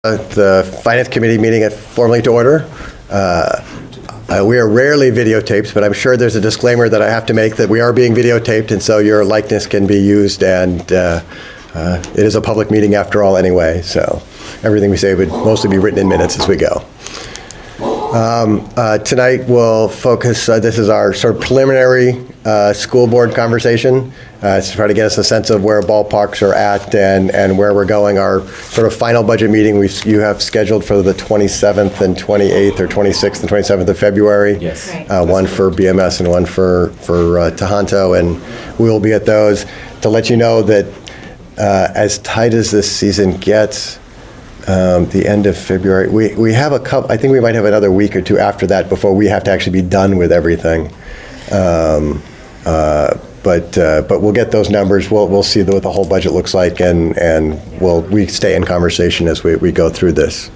The Finance Committee meeting formally to order. We are rarely videotaped, but I'm sure there's a disclaimer that I have to make that we are being videotaped, and so your likeness can be used, and it is a public meeting after all anyway, so everything we say would mostly be written in minutes as we go. Tonight we'll focus, this is our sort of preliminary school board conversation to try to get us a sense of where ballparks are at and where we're going. Our sort of final budget meeting you have scheduled for the 27th and 28th or 26th and 27th of February. Yes. Right. One for BMS and one for Tohoto, and we will be at those. To let you know that as tight as this season gets, the end of February, we have a couple, I think we might have another week or two after that before we have to actually be done with everything. But we'll get those numbers. We'll see what the whole budget looks like, and we stay in conversation as we go through this.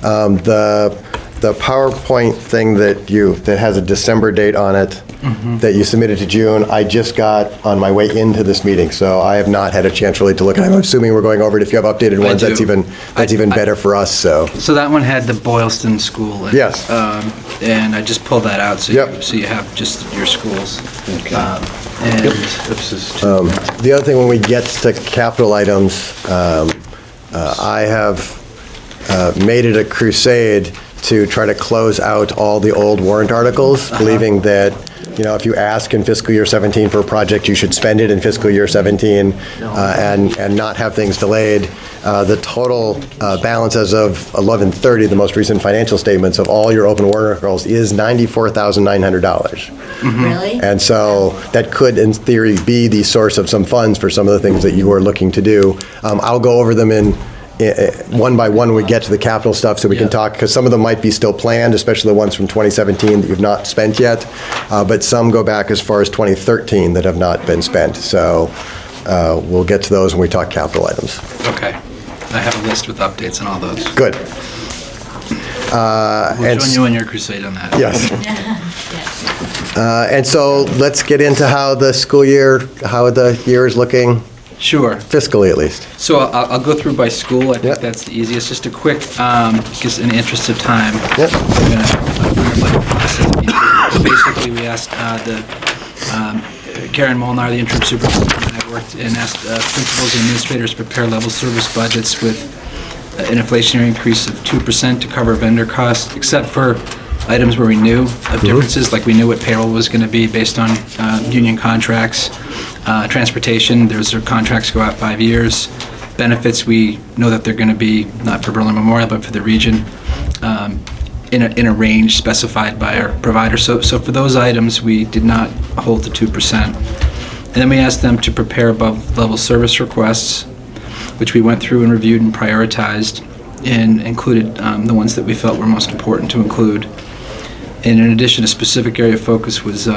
The PowerPoint thing that has a December date on it, that you submitted to June, I just got on my way into this meeting, so I have not had a chance really to look at it. I'm assuming we're going over it. If you have updated ones, that's even better for us. So that one had the Boylston School. Yes. And I just pulled that out, so, Yep. so you have just your schools. Okay. And the other thing, when we get to capital items, I have made it a crusade to try to close out all the old warrant articles, believing that, if you ask in fiscal year 17 for a project, you should spend it in fiscal year 17 and not have things delayed. The total balance as of 11/30, the most recent financial statements of all your open warrant articles, is $94,900. Really? And so that could, in theory, be the source of some funds for some of the things that you are looking to do. I'll go over them in one by one when we get to the capital stuff, so we can talk, because some of them might be still planned, especially the ones from 2017 that you've not spent yet, but some go back as far as 2013 that have not been spent. So we'll get to those when we talk capital items. okay. I have a list with updates on all those. Good. We'll join you in your crusade on that. Yes. Yes. And so let's get into how the year is looking, Sure. fiscally at least. So I'll go through by school. I think Yep. that's the easiest. Just a quick, just in the interest of time. Yep. I'm gonna process these. Basically, we asked Karen Molnar, the interim superintendent, and I worked and asked principals and administrators to prepare level service budgets with an inflationary increase of 2% to cover vendor costs, except for items where we knew of differences, like we knew what payroll was going to be based on union contracts. Transportation, their contracts go out 5 years. Benefits, we know that they're going to be, not for Berlin Memorial, but for the region, in a range specified by our provider. So for those items, we did not hold to 2%. And then we asked them to prepare above-level service requests, which we went through and reviewed and prioritized, and included the ones that we felt were most important to include. And in addition, a specific area of focus was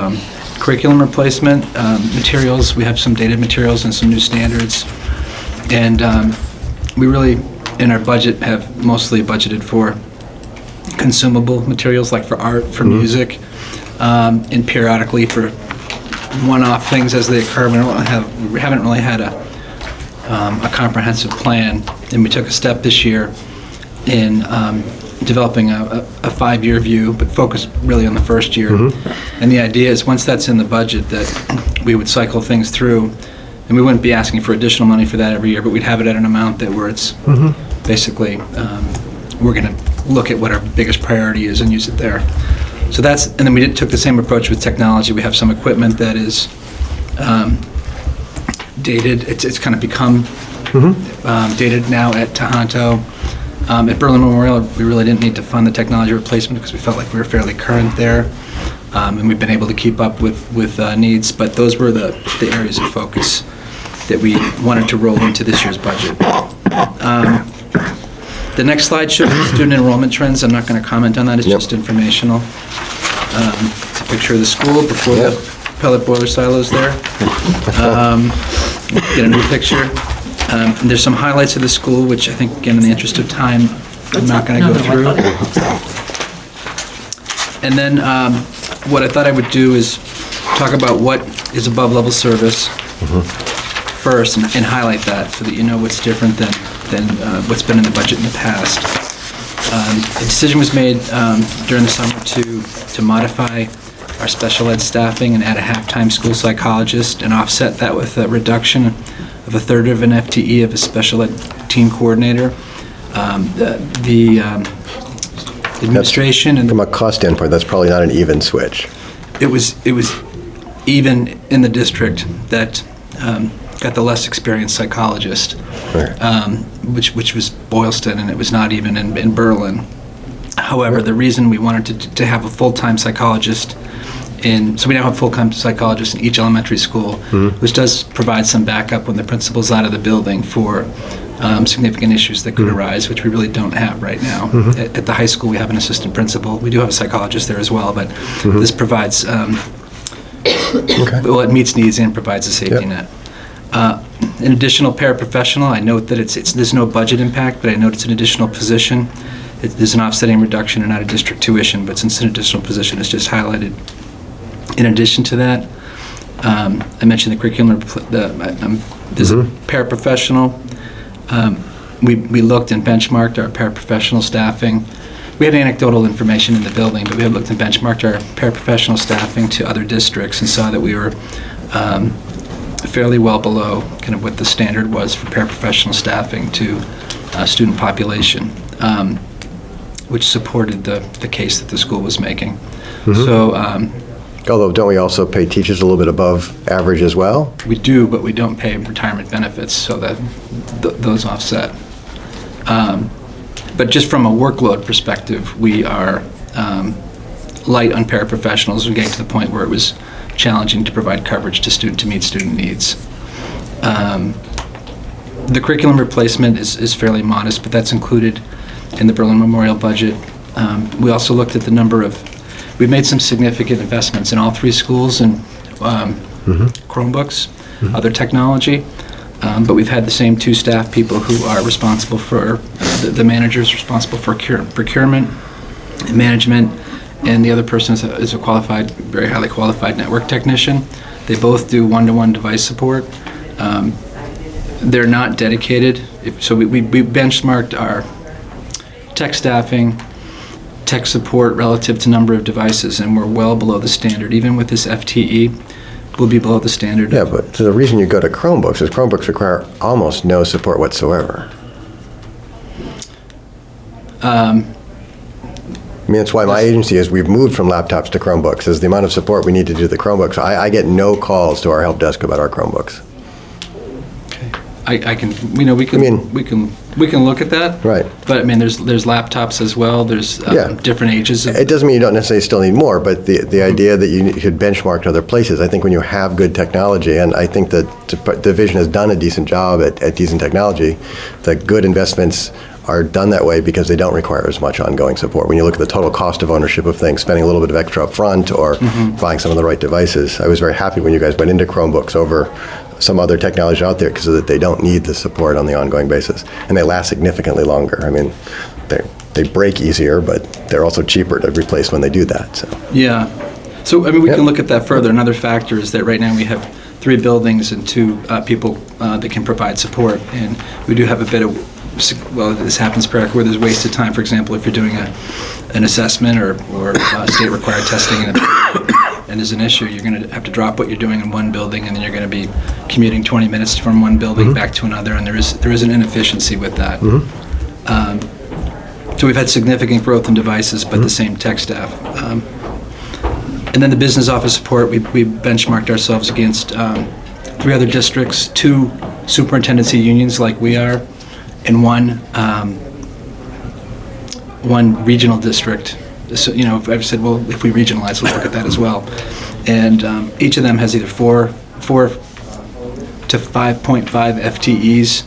curriculum replacement, materials. We have some dated materials and some new standards. And we really, in our budget, have mostly budgeted for consumable materials, like for art, for music, and periodically for one-off things as they occur. We haven't really had a comprehensive plan, and we took a step this year in developing a 5-year view, but focused really on the first year. And the idea is, once that's in the budget, that we would cycle things through, and we wouldn't be asking for additional money for that every year, but we'd have it at an amount that where it's basically, we're going to look at what our biggest priority is and use it there. So and then we took the same approach with technology. We have some equipment that is dated. It's kind of become dated now at Tohoto. At Berlin Memorial, we really didn't need to fund the technology replacement because we felt like we were fairly current there, and we've been able to keep up with needs. But those were the areas of focus that we wanted to roll into this year's budget. The next slide shows student enrollment trends. I'm not going to comment on that. It's just informational. It's a picture of the school before the pellet boiler silos there. Get a new picture. And there's some highlights of the school, which I think, again, in the interest of time, I'm not going to go through. And then what I thought I would do is talk about what is above-level service first and highlight that so that you know what's different than what's been in the budget in the past. A decision was made during the summer to modify our special ed staffing and add a half-time school psychologist and offset that with a reduction of a third of an FTE of a special ed team coordinator. The administration and From a cost standpoint, that's probably not an even switch. it was even in the district that got the less experienced psychologist, Right. which was Boylston, and it was not even in Berlin. However, the reason we wanted to have a full-time psychologist so we now have a full-time psychologist in each elementary school, which does provide some backup when the principal's out of the building for significant issues that could arise, which we really don't have right now. At the high school, we have an assistant principal. We do have a psychologist there as well, but this provides, well, it meets needs and provides a safety Yep. net. An additional paraprofessional, I note that there's no budget impact, but I note it's an additional position. There's an offsetting reduction and not a district tuition, but since it's an additional position, it's just highlighted. In addition to that, I mentioned the curriculum, there's a paraprofessional. We looked and benchmarked our paraprofessional staffing. We had anecdotal information in the building, but we had looked and benchmarked our paraprofessional staffing to other districts and saw that we were fairly well below kind of what the standard was for paraprofessional staffing to student population, which supported the case that the school was making. So Although, don't we also pay teachers a little bit above average as well? we do, but we don't pay retirement benefits, so that those offset. But just from a workload perspective, we are light on paraprofessionals. We're getting to the point where it was challenging to provide coverage to meet student needs. The curriculum replacement is fairly modest, but that's included in the Berlin Memorial budget. We also looked at the number of, we've made some significant investments in all three schools in Chromebooks, other technology, but we've had the same two staff people who are responsible for, the manager's responsible for procurement, management, and the other person is a qualified, very highly qualified network technician. They both do one-to-one device support. They're not dedicated, so we benchmarked our tech staffing, tech support relative to number of devices, and we're well below the standard. Even with this FTE, we'll be below the standard. Yeah, but the reason you go to Chromebooks is Chromebooks require almost no support whatsoever. I mean, that's why my agency is, we've moved from laptops to Chromebooks, is the amount of support we need to do the Chromebooks. I get no calls to our help desk about our Chromebooks. I can, we can look at that. Right. But I mean, there's laptops as well. There's Yeah. different ages. It doesn't mean you don't necessarily still need more, but the idea that you should benchmark to other places, I think when you have good technology, and I think that the division has done a decent job at decent technology, the good investments are done that way because they don't require as much ongoing support. When you look at the total cost of ownership of things, spending a little bit of extra up front or buying some of the right devices. I was very happy when you guys went into Chromebooks over some other technology out there because they don't need the support on the ongoing basis. And they last significantly longer. I mean, they break easier, but they're also cheaper to replace when they do that. So. Yeah. So, I mean, we Yep. can look at that further. Another factor is that right now we have 3 buildings and 2 people that can provide support. And we do have a bit of, well, this happens periodically where there's wasted time. For example, if you're doing an assessment or state-required testing and there's an issue, you're going to have to drop what you're doing in one building, and then you're going to be commuting 20 minutes from one building back to another, and there is an inefficiency with that. So we've had significant growth in devices, but the same tech staff. And then the business office support, we benchmarked ourselves against 3 other districts, 2 superintendency unions like we are, and one regional district. So, I've said, well, if we regionalize, let's look at that as well. And each of them has either 4 to 5.5 FTEs.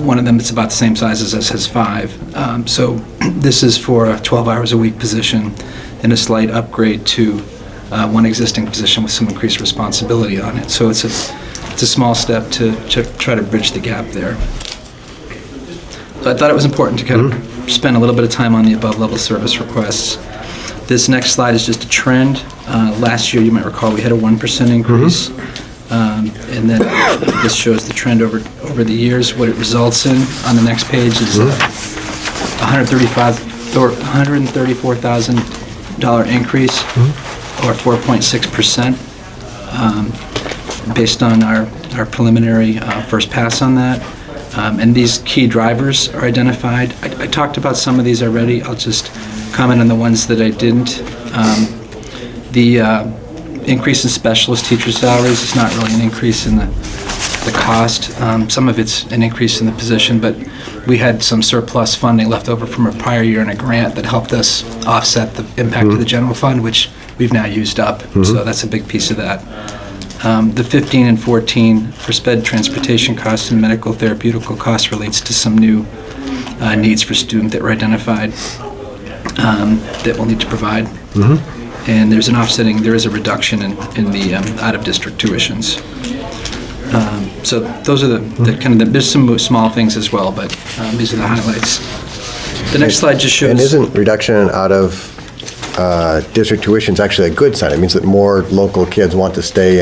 One of them is about the same size as us, has 5. So this is for a 12 hours a week position and a slight upgrade to one existing position with some increased responsibility on it. So it's a small step to try to bridge the gap there. So I thought it was important to kind of spend a little bit of time on the above-level service requests. This next slide is just a trend. Last year, you might recall, we had a 1% increase. And then this shows the trend over the years. What it results in on the next page is $134,000 increase, or 4.6%, based on our preliminary first pass on that. And these key drivers are identified. I talked about some of these already. I'll just comment on the ones that I didn't. The increase in specialist teacher salaries is not really an increase in the cost. Some of it's an increase in the position, but we had some surplus funding left over from a prior year in a grant that helped us offset the impact of the general fund, which we've now used up. So that's a big piece of that. The 15 and 14 for sped transportation costs and medical therapeutical costs relates to some new needs for student that were identified that we'll need to provide. And there is a reduction in the out-of-district tuitions. So those are there's some small things as well, but these are the highlights. The next slide just shows. And isn't reduction in out-of-district tuitions actually a good sign? It means that more local kids want to stay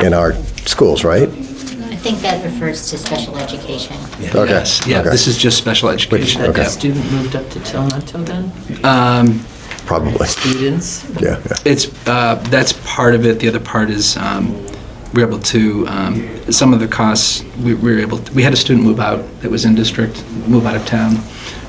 in our schools, right? I think that refers to special education. Okay. Yes, yeah, Okay. this is just special education. Had Okay. the student moved up to Tohoto then? Probably. Students? Yeah. It's, that's part of it. The other part is we're able to, some of the costs, we had a student move out that was in district, move out of town.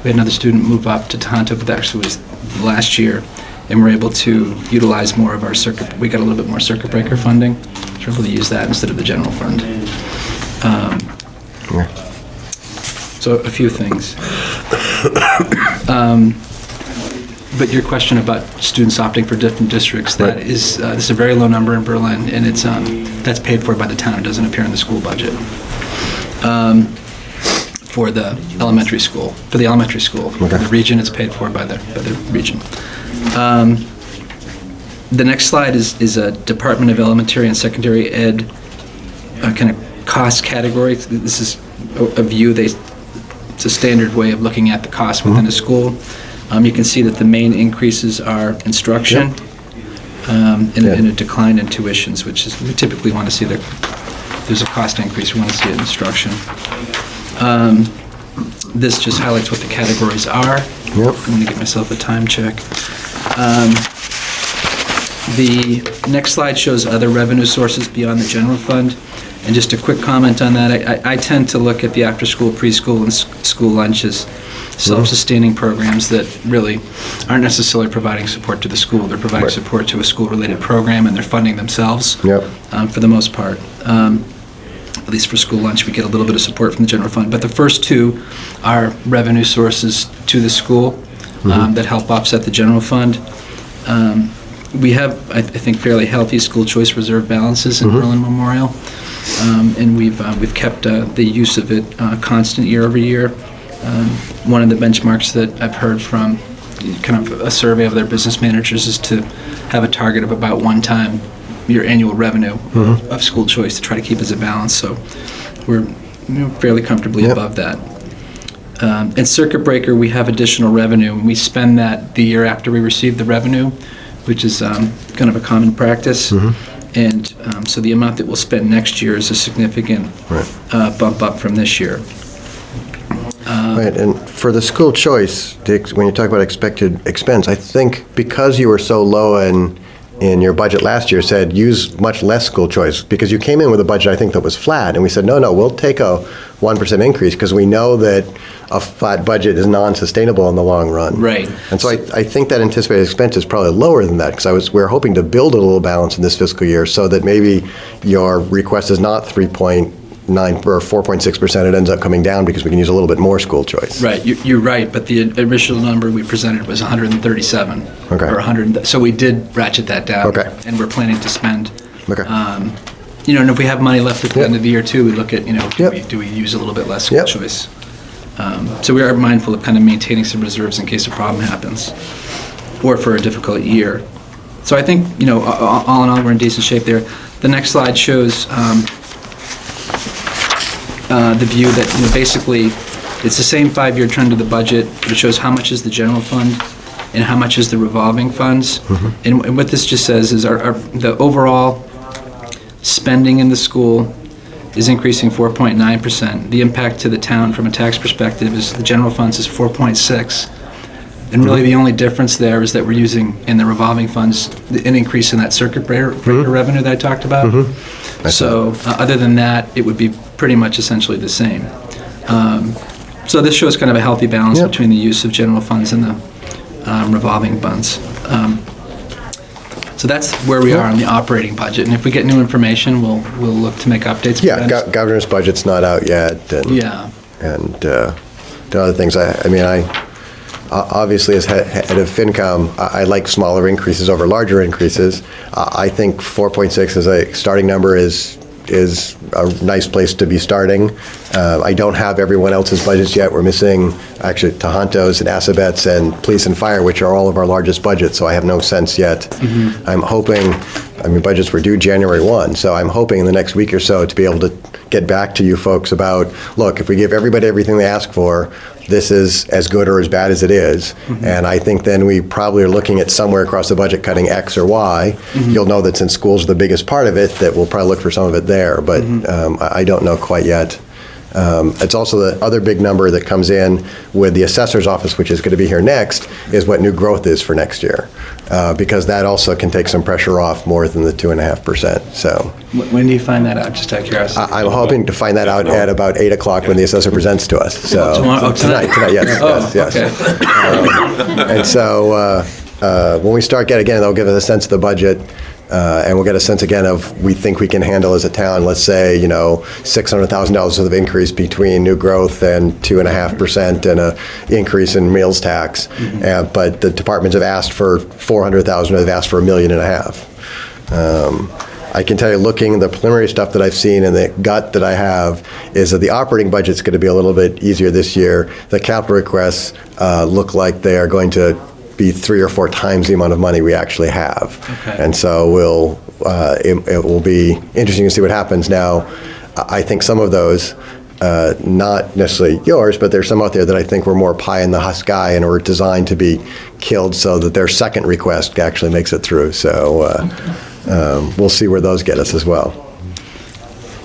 We had another student move up to Tohoto, but that actually was last year. And we're able to utilize more of our we got a little bit more circuit breaker funding. So we're able to use that instead of the general fund. So a few things. But your question about students opting for different districts, that is, this is a very low number in Berlin, and it's that's paid for by the town. It doesn't appear in the school budget. For the elementary school, For the region, it's paid for by the region. The next slide is a Department of Elementary and Secondary Ed kind of cost category. This is a view. It's a standard way of looking at the cost within a school. You can see that the main increases are instruction and a decline in tuitions, which is, we typically want to see there's a cost increase, we want to see it in instruction. This just highlights what the categories are. I'm going to get myself a time check. The next slide shows other revenue sources beyond the general fund. And just a quick comment on that, I tend to look at the after-school, preschool, and school lunches self-sustaining programs that really aren't necessarily providing support to the school. They're providing support to a school-related program, and they're funding themselves for the most part. At least for school lunch, we get a little bit of support from the general fund. But the first two are revenue sources to the school that help offset the general fund. We have, I think, fairly healthy school choice reserve balances in Berlin Memorial, and we've kept the use of it constant year over year. One of the benchmarks that I've heard from kind of a survey of their business managers is to have a target of about 1 time your annual revenue of school choice to try to keep as a balance. So we're fairly comfortably above that. In circuit breaker, we have additional revenue, and we spend that the year after we receive the revenue, which is kind of a common practice. And so the amount that we'll spend next year is a significant bump up from this year. Right, and for the school choice, when you talk about expected expense, I think because you were so low in your budget last year, said use much less school choice, because you came in with a budget, I think, that was flat, and we said, no, we'll take a 1% increase, because we know that a flat budget is non-sustainable in the long run. Right. And so I think that anticipated expense is probably lower than that, because we were hoping to build a little balance in this fiscal year so that maybe your request is not 3.9 or 4.6%, it ends up coming down because we can use a little bit more school choice. Right, you're right, but the original number we presented was 137. Okay. Or 100, so we did ratchet that down. Okay. And we're planning to spend. Okay. And if we have money left at the end of the year too, we look at, do we use a little bit less school Yep. choice? So we are mindful of kind of maintaining some reserves in case a problem happens, or for a difficult year. So I think, all in all, we're in decent shape there. The next slide shows the view that, basically, it's the same 5-year trend of the budget, but it shows how much is the general fund and how much is the revolving funds. And what this just says is the overall Spending in the school is increasing 4.9%. The impact to the town from a tax perspective is the general funds is 4.6. And really the only difference there is that we're using in the revolving funds an increase in that circuit breaker revenue that I talked about. So other than that, it would be pretty much essentially the same. So this shows kind of a healthy balance Yep. between the use of general funds and the revolving funds. So that's where we are on the operating budget. And if we get new information, we'll look to make updates. Yeah, governor's budget's not out yet. And, Yeah. And the other things, I mean, obviously as head of FinCom, I like smaller increases over larger increases. I think 4.6 as a starting number is a nice place to be starting. I don't have everyone else's budgets yet. We're missing actually Tohonto's and Assabette's and police and fire, which are all of our largest budgets, so I have no sense yet. I'm hoping, I mean, budgets were due January 1, so I'm hoping in the next week or so to be able to get back to you folks about, look, if we give everybody everything they ask for, this is as good or as bad as it is. And I think then we probably are looking at somewhere across the budget cutting X or Y. You'll know that since schools are the biggest part of it, that we'll probably look for some of it there, but I don't know quite yet. It's also the other big number that comes in with the assessor's office, which is going to be here next, is what new growth is for next year. Because that also can take some pressure off more than the 2.5%. So When do you find that out, just out of curiosity? I'm hoping to find that out at about 8 o'clock when the assessor presents to us. So Tomorrow? Oh, tonight? Tonight, yes, Oh, yes. okay. And so when we start again, they'll give us a sense of the budget, and we'll get a sense again of we think we can handle as a town, let's say, $600,000 worth of increase between new growth and 2.5% and a increase in meals tax. But the departments have asked for 400,000, or they've asked for $1.5 million. I can tell you, looking, the preliminary stuff that I've seen and the gut that I have is that the operating budget's going to be a little bit easier this year. The capital requests look like they are going to be 3 or 4 times the amount of money we actually have. Okay. And so it will be interesting to see what happens. Now, I think some of those, not necessarily yours, but there's some out there that I think were more pie in the sky and were designed to be killed so that their second request actually makes it through. So we'll see where those get us as well.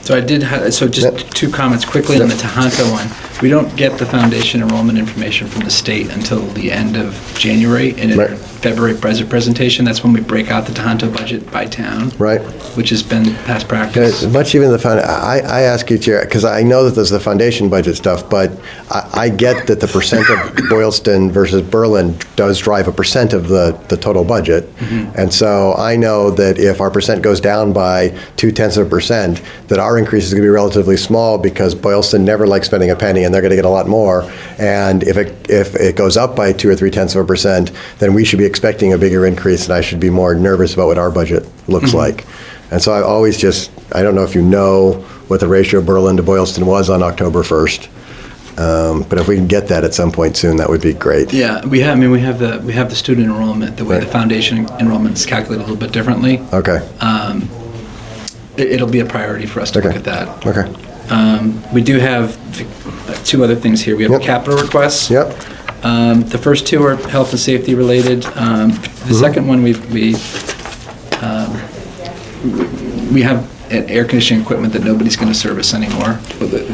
So I did, so just 2 comments quickly on the Tohoto one. We don't get the foundation enrollment information from the state until the end of January, and in Right. our February presentation, that's when we break out the Tohoto budget by town. Right. Which has been past practice. Much even I ask each year, because I know that there's the foundation budget stuff, but I get that the percent of Boylston versus Berlin does drive a percent of the total budget. And so I know that if our percent goes down by 0.2%, that our increase is going to be relatively small because Boylston never likes spending a penny and they're going to get a lot more. And if it goes up by 2 or 0.3%, then we should be expecting a bigger increase, and I should be more nervous about what our budget looks like. And so I always I don't know if you know what the ratio of Berlin to Boylston was on October 1st, but if we can get that at some point soon, that would be great. Yeah, we have the student enrollment, the way Right. the foundation enrollment is calculated a little bit differently. Okay, It'll be a priority for us to look Okay. at that. okay. We do have 2 other things here. We have Yep. capital requests. Yep, The first 2 are health and safety related. The second one, we have air conditioning equipment that nobody's going to service anymore.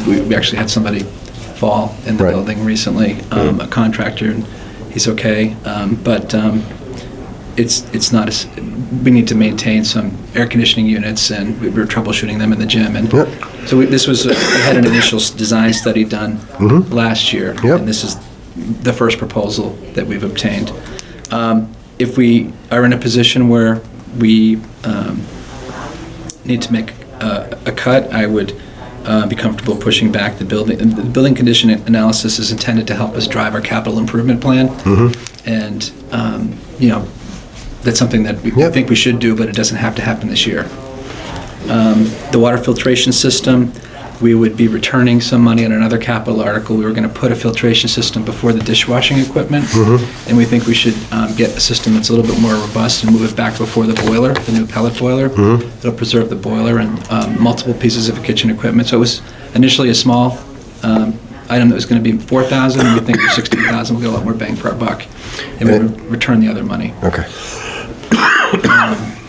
We actually had somebody fall in the Right. building recently, a contractor, and he's okay. But it's not, we need to maintain some air conditioning units, and we were troubleshooting them in the gym. And Yep. so we had an initial design study done last year. Yep. And this is the first proposal that we've obtained. If we are in a position where we need to make a cut, I would be comfortable pushing back the building. The building condition analysis is intended to help us drive our capital improvement plan. And, that's something that we Yep. think we should do, but it doesn't have to happen this year. The water filtration system, we would be returning some money on another capital article. We were going to put a filtration system before the dishwashing equipment, and we think we should get a system that's a little bit more robust and move it back before the boiler, the new pellet boiler. It'll preserve the boiler and multiple pieces of kitchen equipment. So it was initially a small item that was going to be $4,000, and we think for $16,000 we'll get a lot more bang for our buck, and we'll return the other money. okay.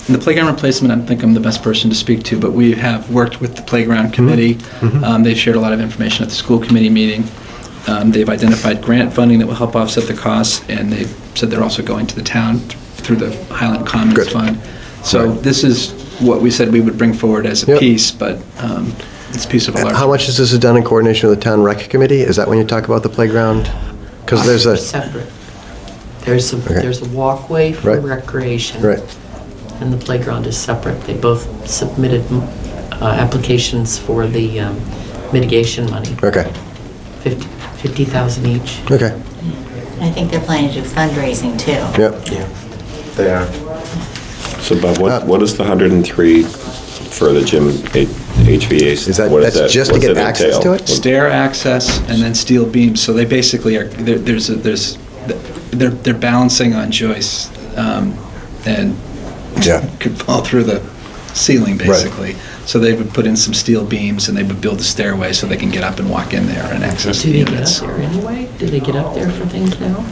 And the playground replacement, I think I'm the best person to speak to, but we have worked with the playground committee. They've shared a lot of information at the school committee meeting. They've identified grant funding that will help offset the costs, and they've said they're also going to the town through the Highland Commons Good. Fund. So this is what we said we would bring forward as a Yep. piece, but it's a piece of a large. How much is this done in coordination with the town rec committee? Is that when you talk about the playground? Because there's They're a, separate. There's a, Okay. there's a walkway for Right. recreation. right, And the playground is separate. They both submitted applications for the mitigation money, okay, 50,000 each. okay, I think they're planning to do fundraising too. yep. Yeah, they are. So Bob, what is the 103 for the gym HVAC? Is that, What that's just to what's get it access entail? to it? Stair access and then steel beams, so they basically are, they're balancing on joists, and Yeah, could fall through the ceiling, basically. So they would put in some steel beams, and they would build a stairway so they can get up and walk in there and access Do the they get units. up there anyway? Do they get up there for things now?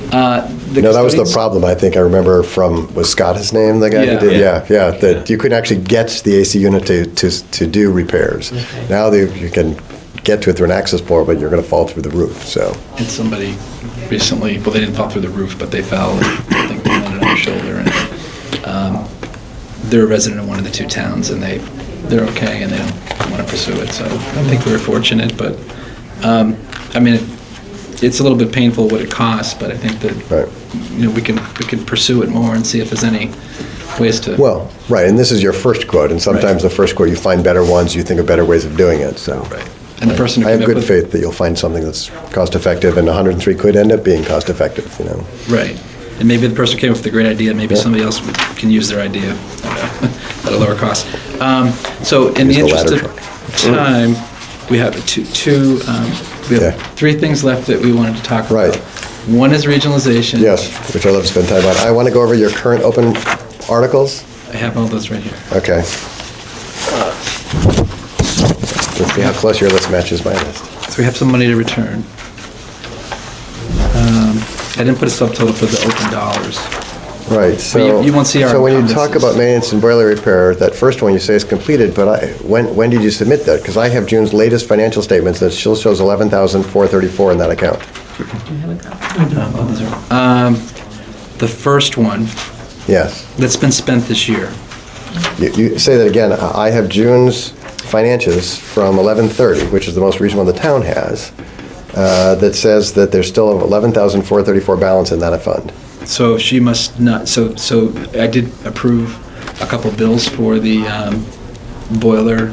no, that was the problem, I think, I remember from, was Scott his name, the guy who Yeah. did? Yeah, that you couldn't actually get the AC unit to do repairs. Okay. Now you can get to it through an access port, but you're gonna fall through the roof, so. And somebody recently, well, they didn't fall through the roof, but they fell, and I think they landed on their shoulder, and they're a resident of one of the two towns, and they're okay, and they don't want to pursue it, so I think we were fortunate, but, I mean, it's a little bit painful what it costs, but I think that, Right. we can pursue it more and see if there's any ways to. Well, right, and this is your first quote, and sometimes the first quote, you find better ones, you think of better ways of doing it, so. Right. And the person who I have came up good with- faith that you'll find something that's cost-effective, and 103 could end up being cost-effective, you know? Right. And maybe the person who came up with a great idea, maybe Yeah. somebody else can use their idea at a lower cost. So in the Use the interest ladder of time, we have we Yeah. have three things left that we wanted to talk about. Right. One is regionalization. Yes, which I love to spend time on. I want to go over your current open articles. I have all those right here. Okay. Let's see how close your list matches my list. So we have some money to return. I didn't put a subtotal for the open dollars. Right, so. you won't see our So when you talk encumbrances. about maintenance and boiler repair, that first one you say is completed, but when did you submit that? Because I have June's latest financial statements that still shows 11,434 in that account. Do you have a copy? The first one, Yes. that's been spent this year. You say that again. I have June's financials from 11/30, which is the most recent one the town has, that says that there's still 11,434 balance in that fund. So she must not, so I did approve a couple bills for the boiler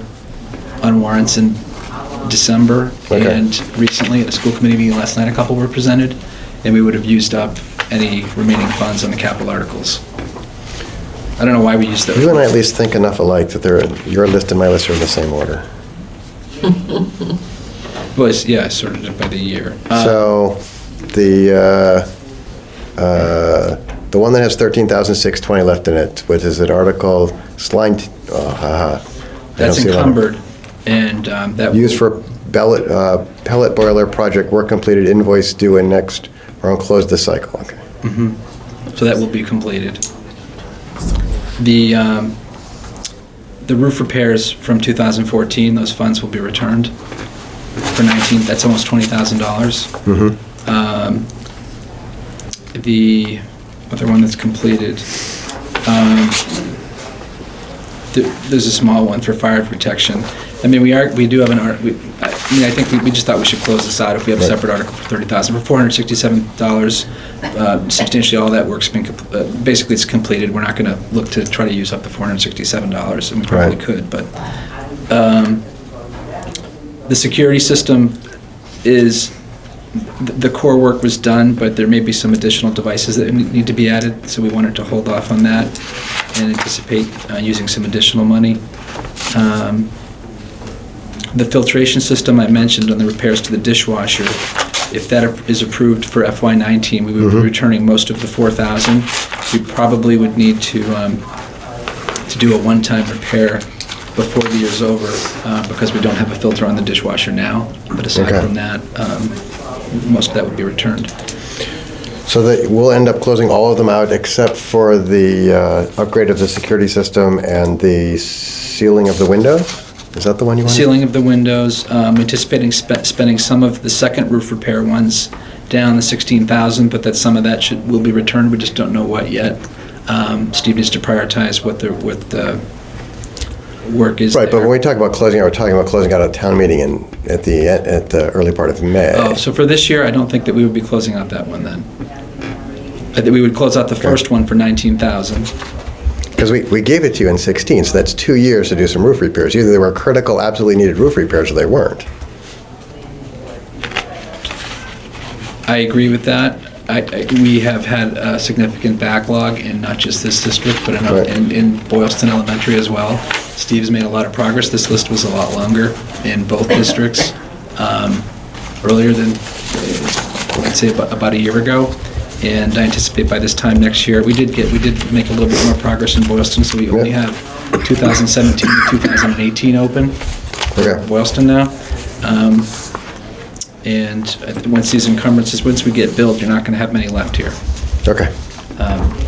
on warrants in December. Okay. And recently at a school committee meeting last night, a couple were presented, and we would have used up any remaining funds on the capital articles. I don't know why we used those. You and I at least think enough alike that your list and my list are in the same order. Well, yeah, I sorted it by the year. So the one that has 13,620 left in it, what is it, article, line, That's encumbered, and that. Used for pellet boiler project, work completed, invoice due in next, or on close this cycle, okay. So that will be completed. The roof repairs from 2014, those funds will be returned for 19, that's almost $20,000. The other one that's completed, there's a small one for fire protection. I mean, we do have I think we just thought we should close this out if we have a Right. separate article for $30,000. For $467, substantially all that work's been, basically it's completed. We're not going to look to try to use up the $467, and we probably Right. could, but the security system is, the core work was done, but there may be some additional devices that need to be added, so we wanted to hold off on that and anticipate using some additional money. The filtration system I mentioned on the repairs to the dishwasher, if that is approved for FY19, we would be returning most of the $4,000. We probably would need to do a one-time repair before the year's over, because we don't have a filter on the dishwasher now. But aside Okay. from that, most of that would be returned. So that we'll end up closing all of them out except for the upgrade of the security system and the sealing of the windows? Is that the one you want? Sealing of the windows, anticipating spending some of the second roof repair ones down the 16,000, but that some of that will be returned. We just don't know what yet. Steve needs to prioritize what the work is Right, but there. when we talk about closing out, we're talking about closing out a town meeting at the early part of May. Oh, so for this year, I don't think that we would be closing out that one then. I think we would close out the first one for 19,000. Because we gave it to you in 16, so that's 2 years to do some roof repairs. Either they were critical, absolutely needed roof repairs, or they weren't. I agree with that. We have had a significant backlog in not just this district, but Right. in Boylston Elementary as well. Steve's made a lot of progress. This list was a lot longer in both districts, earlier than, I'd say about a year ago. And I anticipate by this time next year, we did make a little bit more progress in Boylston, so we only Yeah. have 2017 to 2018 open. Okay. Boylston now. And once these encumbrances, once we get billed, you're not going to have many left here. Okay.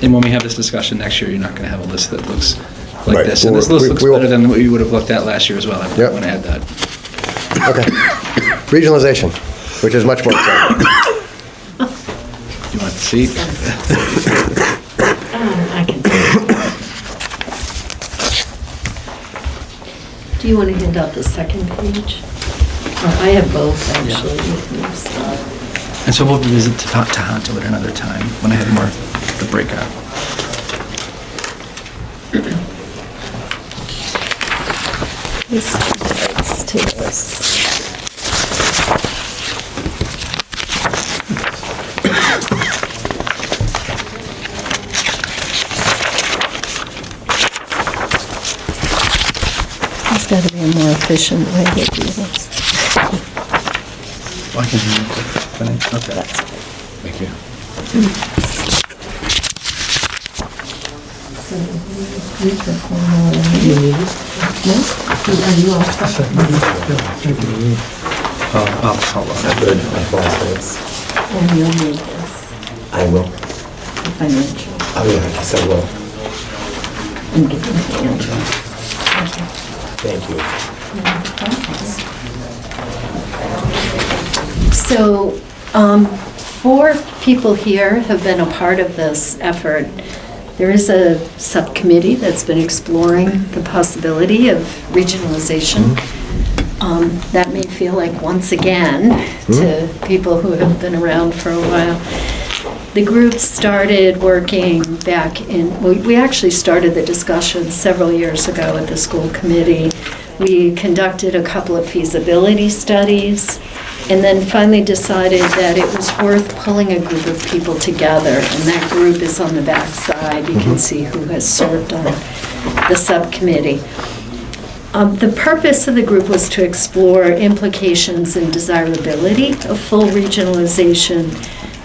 And when we have this discussion next year, you're not going to have a list that looks like Right. this. And this Well, list we- looks we will- better than what you would have looked at last year as well. I Yep. want to add that. Okay. Regionalization, which is much more exciting. You want to see? I can see. Do you want to hand out the second page? I have both, actually. with me, so. And so we'll revisit Tohoto at another time when I have more of the breakout. This relates to this. There's got to be a more efficient way to do this. Well, I can hand it to Okay. Thank you. You need it? No? Are you all set? I'll hold on. And you'll need this, I will. the financial. Oh, yeah, I guess I will. And give them to Andrew. Thank you. So, 4 people here have been a part of this effort. There is a subcommittee that's been exploring the possibility of regionalization. That may feel like once again to people who have been around for a while. The group started working back in, we actually started the discussion several years ago at the school committee. We conducted a couple of feasibility studies and then finally decided that it was worth pulling a group of people together. And that group is on the back side. You can see who has served on the subcommittee. The purpose of the group was to explore implications and desirability of full regionalization,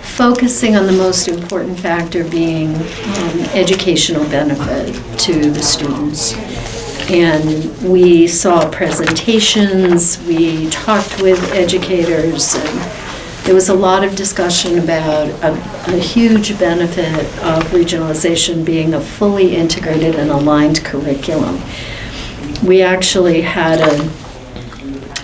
focusing on the most important factor being educational benefit to the students. And we saw presentations, we talked with educators, and there was a lot of discussion about a huge benefit of regionalization being a fully integrated and aligned curriculum. We actually had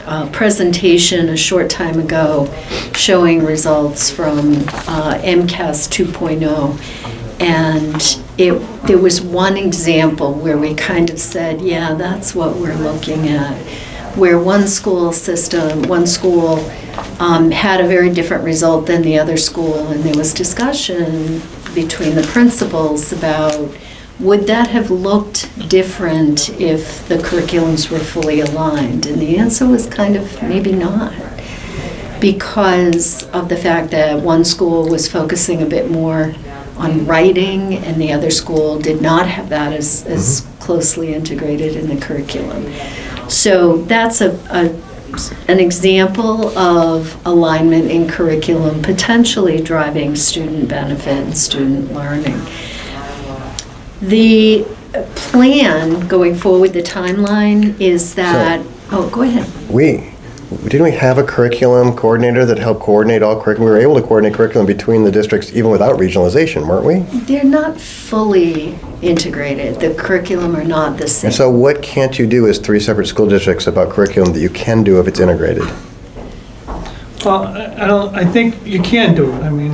a presentation a short time ago showing results from MCAS 2.0, and there was one example where we kind of said, yeah, that's what we're looking at, where one school had a very different result than the other school, and there was discussion between the principals about would that have looked different if the curriculums were fully aligned? And the answer was kind of maybe not, because of the fact that one school was focusing a bit more on writing and the other school did not have that as closely integrated in the curriculum. So that's an example of alignment in curriculum potentially driving student benefit and student learning. The plan going forward, the timeline is that, oh, go ahead. We didn't we have a curriculum coordinator that helped coordinate all curriculum? We were able to coordinate curriculum between the districts even without regionalization, weren't we? They're not fully integrated. The curriculum are not the same. And so what can't you do as 3 separate school districts about curriculum that you can do if it's integrated? Well, I think you can do it. I mean,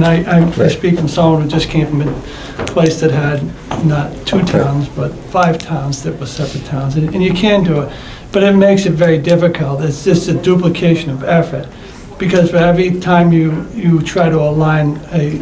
I speak from someone who just came from a place that had not 2 towns, but 5 towns that were separate towns, and you can do it. But it makes it very difficult. It's just a duplication of effort. Because for every time you try to align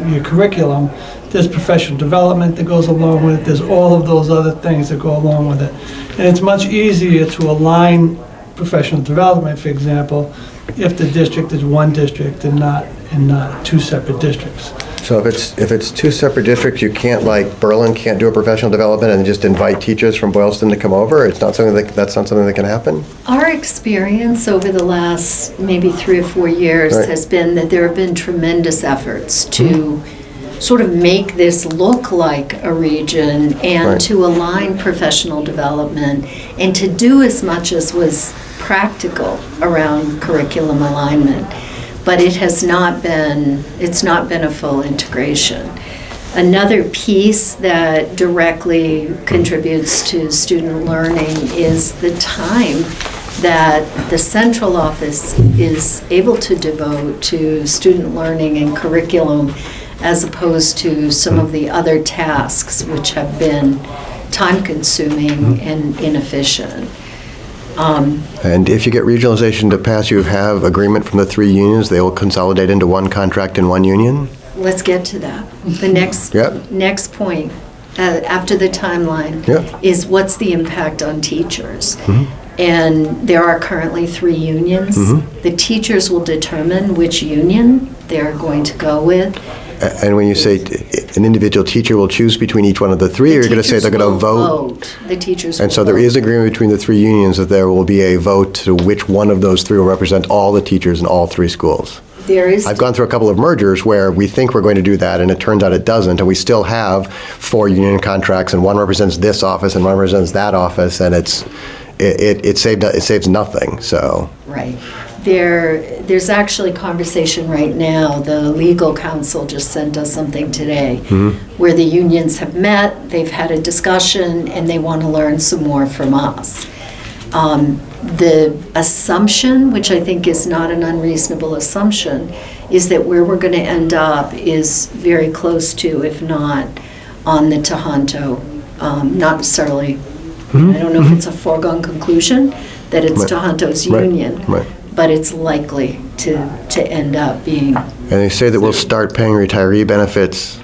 your curriculum, there's professional development that goes along with it, there's all of those other things that go along with it. And it's much easier to align professional development, for example, if the district is one district and not 2 separate districts. So if it's 2 separate districts, you can't, like Berlin can't do a professional development and just invite teachers from Boylston to come over? It's not something that's not something that can happen? Our experience over the last maybe 3 or 4 years Right. has been that there have been tremendous efforts to sort of make this look like a region and Right. to align professional development and to do as much as was practical around curriculum alignment. But it's not been a full integration. Another piece that directly contributes to student learning is the time that the central office is able to devote to student learning and curriculum as opposed to some of the other tasks which have been time-consuming and inefficient. And if you get regionalization to pass, you have agreement from the 3 unions, they will consolidate into one contract and one union? Let's get to that. The next Yep. next point, after the timeline, Yep. is what's the impact on teachers? And there are currently 3 unions. The teachers will determine which union they're going to go with. And when you say an individual teacher will choose between each one of the 3, or you're going to say they're going to vote? The teachers will And so there is agreement between the 3 unions that there will be a vote to which one of those 3 will represent all the teachers in all 3 schools. There is. I've gone through a couple of mergers where we think we're going to do that, and it turns out it doesn't, and we still have 4 union contracts, and one represents this office and one represents that office, and it saves nothing, so. Right. There's actually conversation right now. The legal counsel just sent us something today where the unions have met, they've had a discussion, and they want to learn some more from us. The assumption, which I think is not an unreasonable assumption, is that where we're going to end up is very close to, if not on the Tohoto, not necessarily, I don't know if it's a foregone conclusion that it's Right. Tohonto's Right. union, Right. but it's likely to end up being. And they say that we'll start paying retiree benefits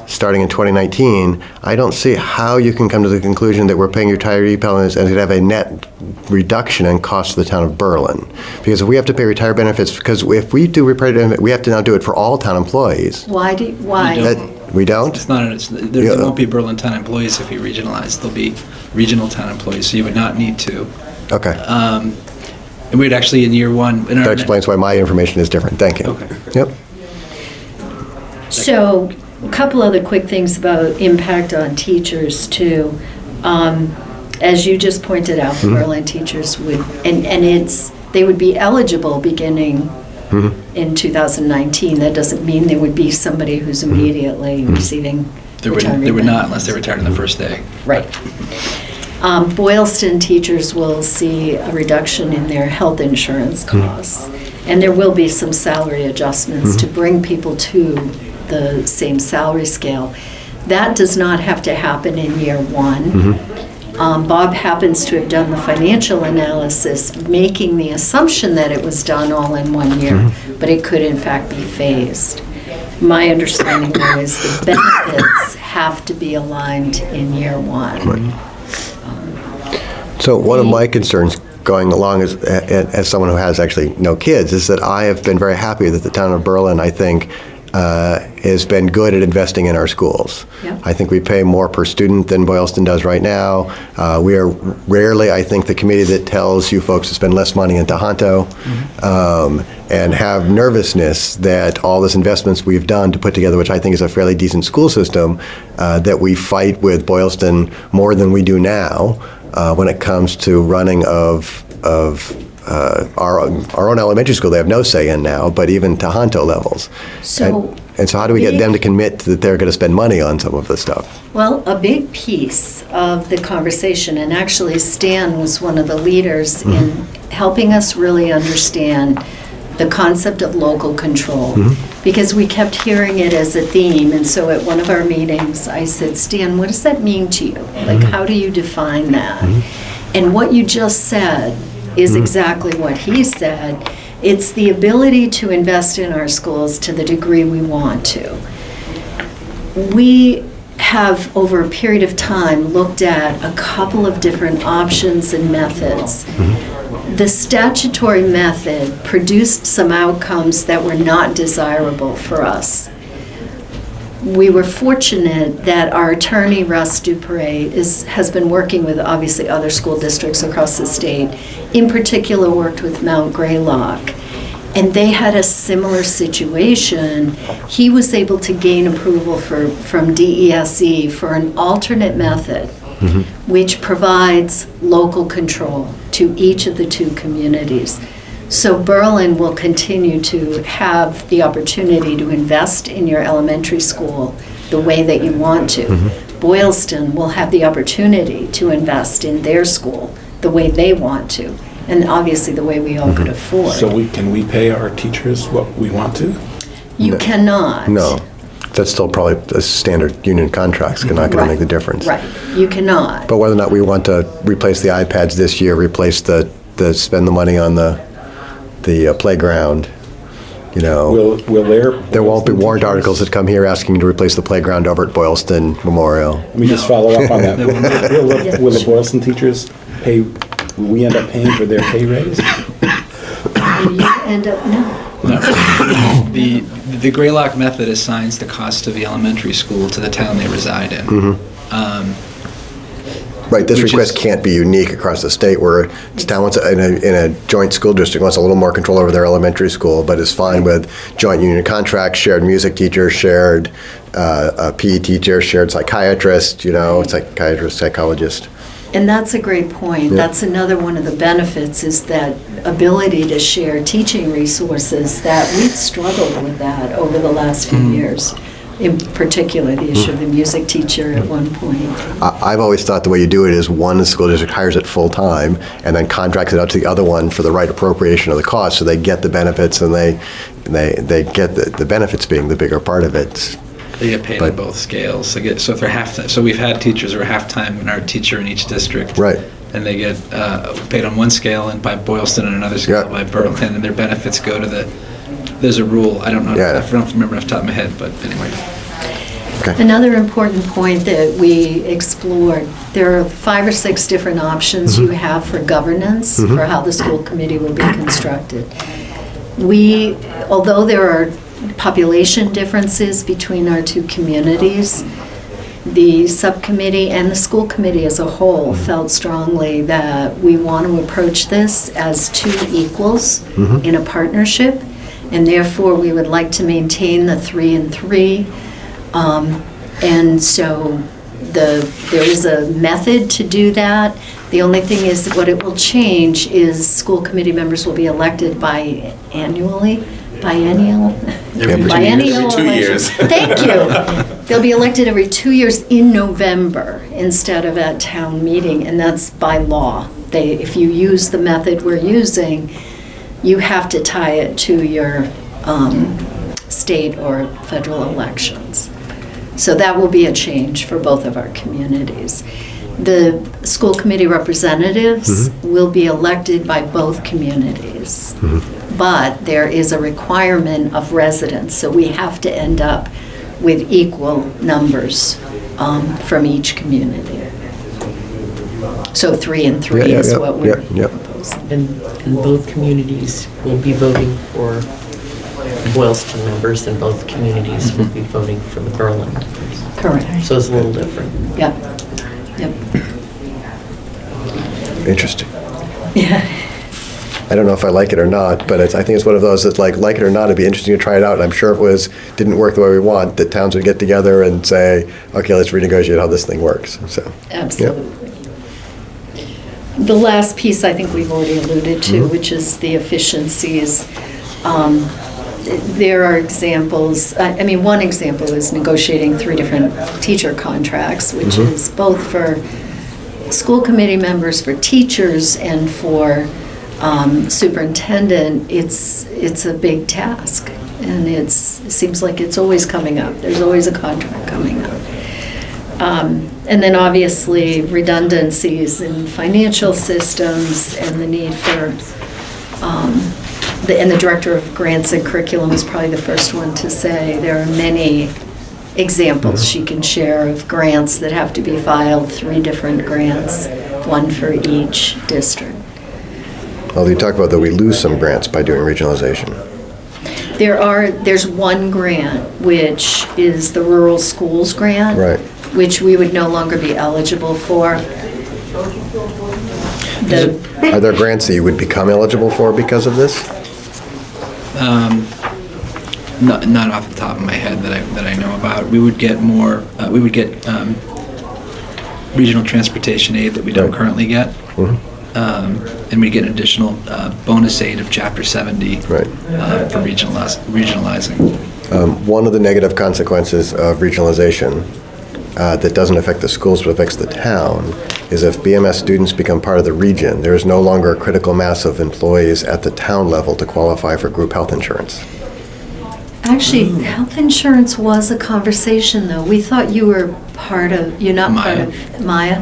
starting in 2019. I don't see how you can come to the conclusion that we're paying retiree benefits and it have a net reduction in cost to the town of Berlin. Because if we have to pay retiree benefits, because if we do retiree benefits, we have to now do it for all town employees. Why? You That, we don't? There won't be Berlin town employees if you regionalize. There'll be regional town employees, so you would not need to. Okay. And we'd actually, in year 1... That explains why my information is different. Thank you. Okay. Yep. So, a couple other quick things about impact on teachers too. As you just pointed out, the Berlin teachers would, they would be eligible beginning in 2019. That doesn't mean there would be somebody who's immediately receiving There retirement would not benefits. unless they retired on the first day. Right. Boylston teachers will see a reduction in their health insurance costs, and there will be some salary adjustments to bring people to the same salary scale. That does not have to happen in year 1. Bob happens to have done the financial analysis, making the assumption that it was done all in 1 year, but it could in fact be phased. My understanding though is the benefits have to be aligned in year 1. So one of my concerns going along as someone who has actually no kids is that I have been very happy that the town of Berlin, I think, has been good at investing in our schools. Yep. I think we pay more per student than Boylston does right now. We are rarely, I think, the committee that tells you folks to spend less money in Tohoto and have nervousness that all this investments we've done to put together, which I think is a fairly decent school system, that we fight with Boylston more than we do now when it comes to running of our own elementary school, they have no say in now, but even Tohoto levels. So And so how do we get them to commit that they're going to spend money on some of this stuff? Well, a big piece of the conversation, and actually Stan was one of the leaders in helping us really understand the concept of local control, because we kept hearing it as a theme. And so at one of our meetings, I said, Stan, what does that mean to you? Like, how do you define that? And what you just said is exactly what he said. It's the ability to invest in our schools to the degree we want to. We have, over a period of time, looked at a couple of different options and methods. The statutory method produced some outcomes that were not desirable for us. We were fortunate that our attorney, Russ Dupre, has been working with, obviously, other school districts across the state, in particular worked with Mount Greylock. And they had a similar situation. He was able to gain approval from DESE for an alternate method, which provides local control to each of the two communities. So Berlin will continue to have the opportunity to invest in your elementary school the way that you want to. Boylston will have the opportunity to invest in their school the way they want to, and obviously the way we all could afford. So can we pay our teachers what we want to? You cannot. No. That's still probably the standard union contracts, not going to make the difference. Right, you cannot. But whether or not we want to replace the iPads this year, replace the spend the money on the playground, you know. Will There won't be warrant articles that come here asking to replace the playground over at Boylston Memorial. Let me just follow up on that. Will the Boylston teachers pay, will we end up paying for their pay raise? You end up, no. The Greylock method assigns the cost of the elementary school to the town they reside in. Right, this Which request is- can't be unique across the state where this town wants, in a joint school district, wants a little more control over their elementary school, but is fine with joint union contracts, shared music teachers, shared PE teachers, shared psychiatrist, psychiatrist, psychologist. And that's a great point. Yeah. That's another one of the benefits, is that ability to share teaching resources, that we've struggled with that over the last few years. In particular, the issue of the music teacher at one point. I've always thought the way you do it is one school district hires it full-time and then contracts it out to the other one for the right appropriation of the cost, so they get the benefits and they get the benefits being the bigger part of it. They get paid on both scales. So if they're half-time, so we've had teachers who are half-time and our teacher in each district. Right. And they get paid on one scale and by Boylston and another scale Yeah. by Berlin, and their benefits go to there's a rule, I don't know, Yeah. I don't remember off the top of my head, but anyway. Another important point that we explored, there are 5 or 6 different options you have for governance for how the school committee will be constructed. Although there are population differences between our two communities, the subcommittee and the school committee as a whole felt strongly that we want to approach this as two equals in a partnership, and therefore we would like to maintain the 3 and 3. And so there is a method to do that. The only thing is, what it will change is school committee members will be elected biennial? Every 2 Biennial years. 2 years. election. Thank you. They'll be elected every 2 years in November instead of at town meeting, and that's by law. If you use the method we're using, you have to tie it to your state or federal elections. So that will be a change for both of our communities. The school committee representatives will be elected by both communities, but there is a requirement of residents, so we have to end up with equal numbers from each community. So 3 and 3 is what we're proposing. And both communities will be voting for Boylston members, and both communities will be voting for the Berlin members. Correct. So it's a little different. Yep. Interesting. Yeah. I don't know if I like it or not, but I think it's one of those that like it or not, it'd be interesting to try it out. And I'm sure if it didn't work the way we want, that towns would get together and say, okay, let's renegotiate how this thing works. So Absolutely. The last piece I think we've already alluded to, which is the efficiencies. There are examples, I mean, one example is negotiating 3 different teacher contracts, which is both for school committee members, for teachers, and for superintendent. It's a big task, and it seems like it's always coming up. There's always a contract coming up. And then obviously redundancies in financial systems and the need for, and the director of grants and curriculum is probably the first one to say there are many examples she can share of grants that have to be filed, 3 different grants, 1 for each district. Well, you talk about that we lose some grants by doing regionalization. There's one grant, which is the Rural Schools Grant. Right. Which we would no longer be eligible for. Are there grants that you would become eligible for because of this? Not off the top of my head that I know about. We would get more, we would get regional transportation aid that we don't currently get. And we get an additional bonus aid of Chapter 70 Right. For regionalizing. One of the negative consequences of regionalization that doesn't affect the schools but affects the town is if BMS students become part of the region, there is no longer a critical mass of employees at the town level to qualify for group health insurance. Actually, health insurance was a conversation, though. We thought you were you're not part Maya. of Maya?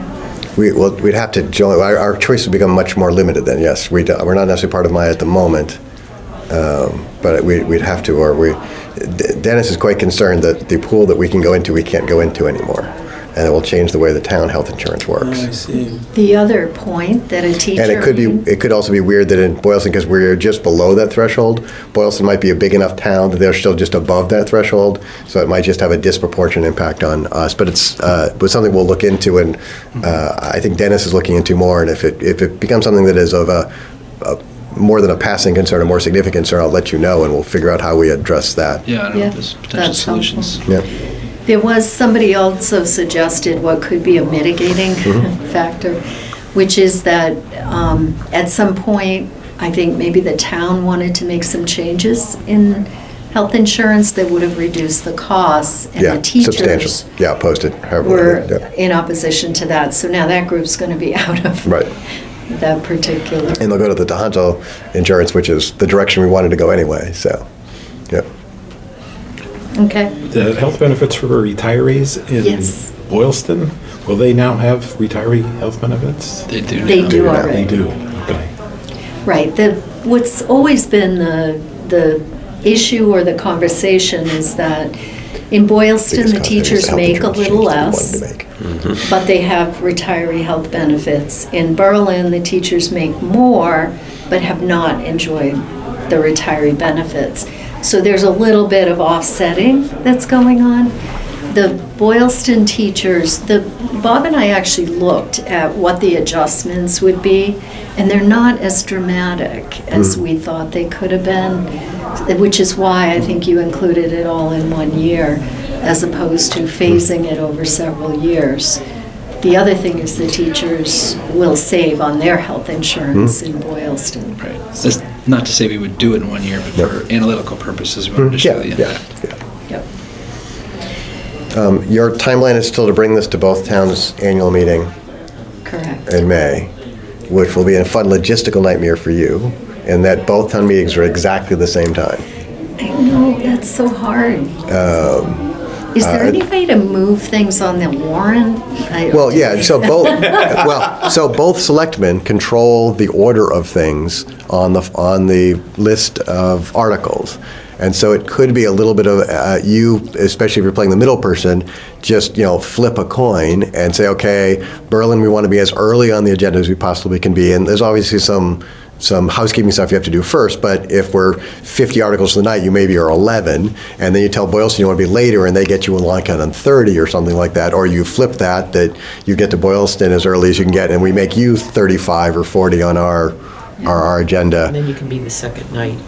We'd have to join, our choice would become much more limited then, yes. We're not necessarily part of Maya at the moment, but we'd have to, Dennis is quite concerned that the pool that we can go into, we can't go into anymore. And it will change the way the town health insurance works. I see. The other point that a teacher... And it could also be weird that in Boylston, because we're just below that threshold, Boylston might be a big enough town that they're still just above that threshold, so it might just have a disproportionate impact on us. But it's something we'll look into, and I think Dennis is looking into more, and if it becomes something that is of a more than a passing concern, a more significant concern, I'll let you know, and we'll figure out how we address that. Yeah, I don't know Yeah, if there's potential that's solutions. helpful. Yeah. There was, somebody also suggested what could be a mitigating factor, which is that at some point, I think maybe the town wanted to make some changes in health insurance that would have reduced the costs, and Yeah, the teachers substantial. Yeah, posted. were Yeah. in opposition to that. So now that group's going to be out of Right. that particular. And they'll go to the Tohoto insurance, which is the direction we wanted to go anyway, so, yeah. Okay. The health benefits for retirees Yes. in Boylston, will they now have retiree health benefits? They do. They now. do now. already. They do, okay. Right. What's always been the issue or the conversation is that in Boylston, Biggest the cost savings teachers the health make a insurance little change that we less, wanted to make. but they have retiree health benefits. In Berlin, the teachers make more, but have not enjoyed the retiree benefits. So there's a little bit of offsetting that's going on. The Boylston teachers, Bob and I actually looked at what the adjustments would be, and they're not as dramatic as we thought they could have been, which is why I think you included it all in 1 year, as opposed to phasing it over several years. The other thing is the teachers will save on their health insurance in Boylston. Right. That's not to say we would do it in 1 year, but for analytical purposes, we wanted to show the Yeah, impact. yeah. Yep. Your timeline is still to bring this to both towns' annual meeting Correct. in May, which will be a fun logistical nightmare for you, and that both town meetings are exactly the same time. I know, that's so hard. Is there any way to move things on the warrant? Well, yeah, so both selectmen control the order of things on the list of articles. And so it could be a little bit of, you, especially if you're playing the middle person, just, flip a coin and say, okay, Berlin, we want to be as early on the agenda as we possibly can be. And there's obviously some housekeeping stuff you have to do first, but if we're 50 articles for the night, you maybe are 11, and then you tell Boylston you want to be later, and they get you in line on 30 or something like that, or you flip that you get to Boylston as early as you can get, and we make you 35 or 40 on our agenda. And then you can be the second night.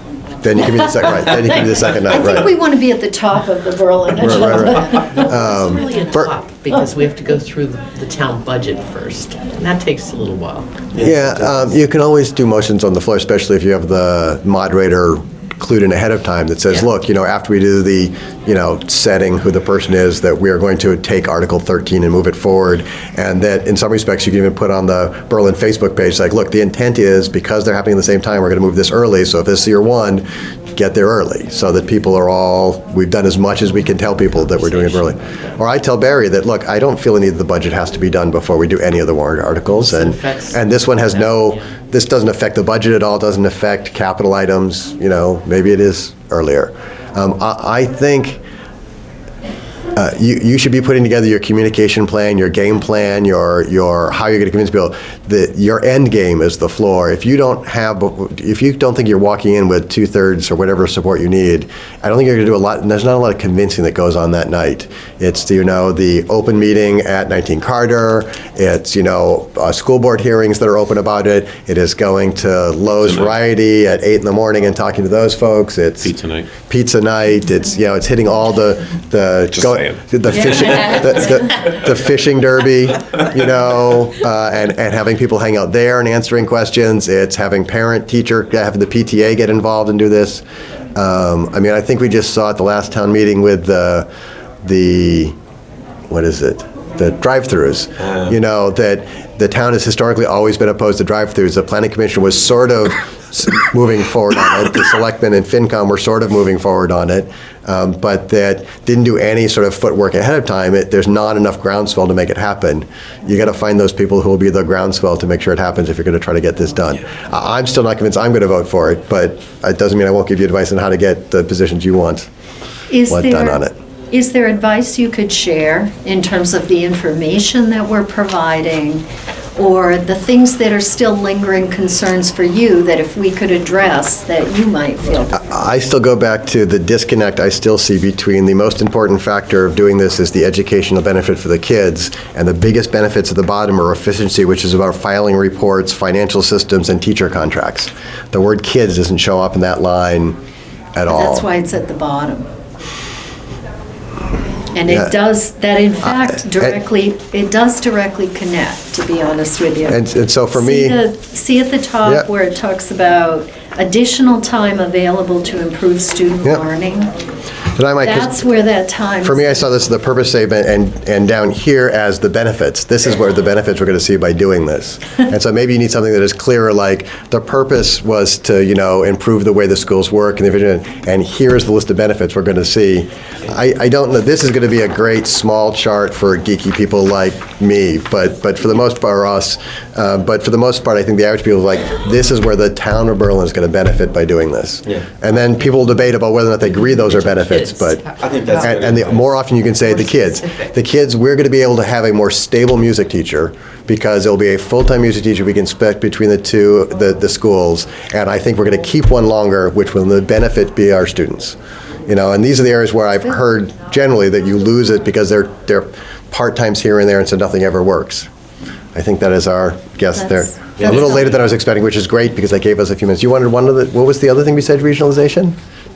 Then you can be the second, right, then you can be the second I night, think we right. want to be at the top of the Berlin Right, right. It's really a Bert- top, because we have to go through the town budget first, and that takes a little while. Yeah, you can always do motions on the floor, especially if you have the moderator clued in ahead of time that says, Yeah. look, after we do the, setting who the person is, that we are going to take Article 13 and move it forward. And that in some respects, you can even put on the Berlin Facebook page, like, look, the intent is, because they're happening at the same time, we're going to move this early. So if this is year one, get there early, so that people are all, we've done as much as we can tell people that we're doing it early. Or I tell Barry that, look, I don't feel the need that the budget has to be done before we do any of the warrant articles. This And affects- and this one has no, Yeah. this doesn't affect the budget at all, doesn't affect capital items, maybe it is earlier. I think you should be putting together your communication plan, your game plan, your how you're going to convince people that your end game is the floor. If you don't think you're walking in with 2/3 or whatever support you need, I don't think you're going to do a lot. And there's not a lot of convincing that goes on that night. It's the open meeting at 19 Carter. It's school board hearings that are open about it. It is going to Lowe's Variety at 8 in the morning and talking to those folks. It's Pizza night. Pizza night. It's it's hitting all the Just saying. the fishing the fishing derby, and having people hang out there and answering questions. It's having parent teacher, having the PTA get involved and do this. I think we just saw at the last town meeting with the what is it? The drive-throughs. That the town has historically always been opposed to drive-throughs. The planning commission was sort of moving forward on it. The selectmen and FinCom were sort of moving forward on it, but that didn't do any sort of footwork ahead of time. There's not enough groundswell to make it happen. You got to find those people who will be the groundswell to make sure it happens if you're going to try to get this done. I'm still not convinced I'm going to vote for it, but it doesn't mean I won't give you advice on how to get the positions you want done on it. Is there advice you could share in terms of the information that we're providing, or the things that are still lingering concerns for you that if we could address, that you might feel? I still go back to the disconnect I still see between the most important factor of doing this is the educational benefit for the kids, and the biggest benefits at the bottom are efficiency, which is about filing reports, financial systems, and teacher contracts. The word kids doesn't show up in that line at all. That's why it's at the bottom. And Yeah. it does, that in fact it does directly connect, to be honest with you. And so for me. See at the top Yep. where it talks about additional time available to improve student Yep. learning? And I might, 'cause That's where that time. for me, I saw this as the purpose statement and down here as the benefits. This is where the benefits we're going to see by doing this. And so maybe you need something that is clearer, like the purpose was to, improve the way the schools work and the vision, and here's the list of benefits we're going to see. I don't know, this is going to be a great small chart for geeky people like me, but for the most part, us, but for the most part, I think the average people are like, this is where the town of Berlin is going to benefit by doing this. Yeah. And then people will debate about whether or not they agree those are benefits, but. I think that's good And the advice. more often you can say the kids. specific. The kids, we're going to be able to have a more stable music teacher because it'll be a full-time music teacher we can split between the two, the schools. And I think we're going to keep one longer, which will the benefit be our students. And these are the areas where I've heard generally that you lose it because they're part-times here and there, and so nothing ever works. I think that is our guess there. A little later than I was expecting, which is great because they gave us a few minutes. You wanted what was the other thing besides regionalization?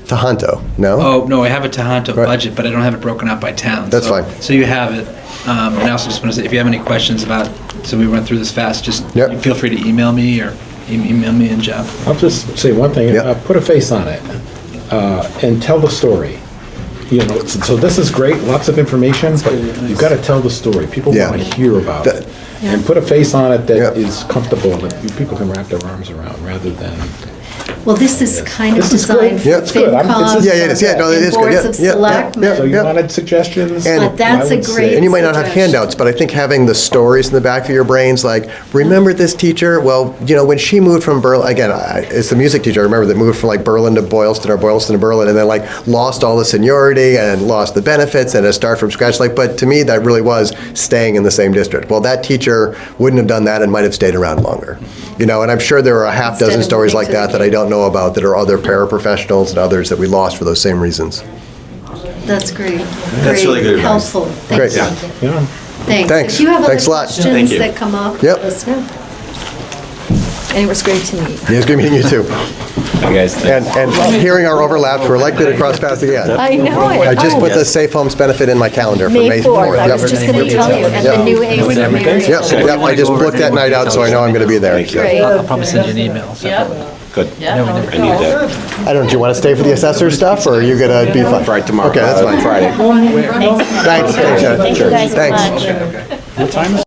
Tohoto, no? Oh, no, I have a Tohoto Right. budget, but I don't have it broken out by town. That's So- fine. So you have it. And I also just want to say, if you have any questions about, so we went through this fast, just Yep. feel free to email me or email me and Jeff. I'll just say one thing, Yep. put a face on it, and tell the story. So this is great, lots of information, but you've got to tell the story. People Yeah. want to hear about That- it. And put a face on it that Yep. is comfortable, that people can wrap their arms around, rather than, Well, this is kind of This is good. designed for Yeah. It's good. FinCom. Yeah, it is. Yeah, no, it and is good. boards Yeah, of yeah, yeah, selectmen. so you Yep. wanted suggestions? And- But that's I a would say- great And you might not have suggestion. handouts, but I think having the stories in the back of your brains, like, remember this teacher? Well, when she moved from Berlin, again, it's the music teacher I remember that moved from like Berlin to Boylston or Boylston to Berlin, and then like lost all the seniority and lost the benefits and had to start from scratch. But to me, that really was staying in the same district. Well, that teacher wouldn't have done that and might have stayed around longer. And I'm sure there are a half Instead dozen of stories moving like to that the I don't know about that are other paraprofessionals and others that we lost for those same reasons. That's great. That's really good advice. Helpful. Thank Great. you. Yeah. Thanks. Thanks. If you have other Thanks a lot. questions Thank you. that come up, Yep. let us know. And it was great to meet you. Yeah, it's good meeting you too. And hearing our overlaps, we're likely to cross paths again. I know it. I just put the Safe Homes benefit in my calendar for May May 4th, I was Yep. just going to tell you, at the Yep. new Ace Marriott. Yep, I just booked that night out, so I know I'm going to be there. Thank you. Great. I'll probably send you an email. separately. Good. Yeah. No, we never I need that. I don't, do you want to stay for the assessor stuff, or are you going to be fine? Friday tomorrow. Okay, that's fine. Friday. Thanks. Thank you guys so Thanks. much. What time is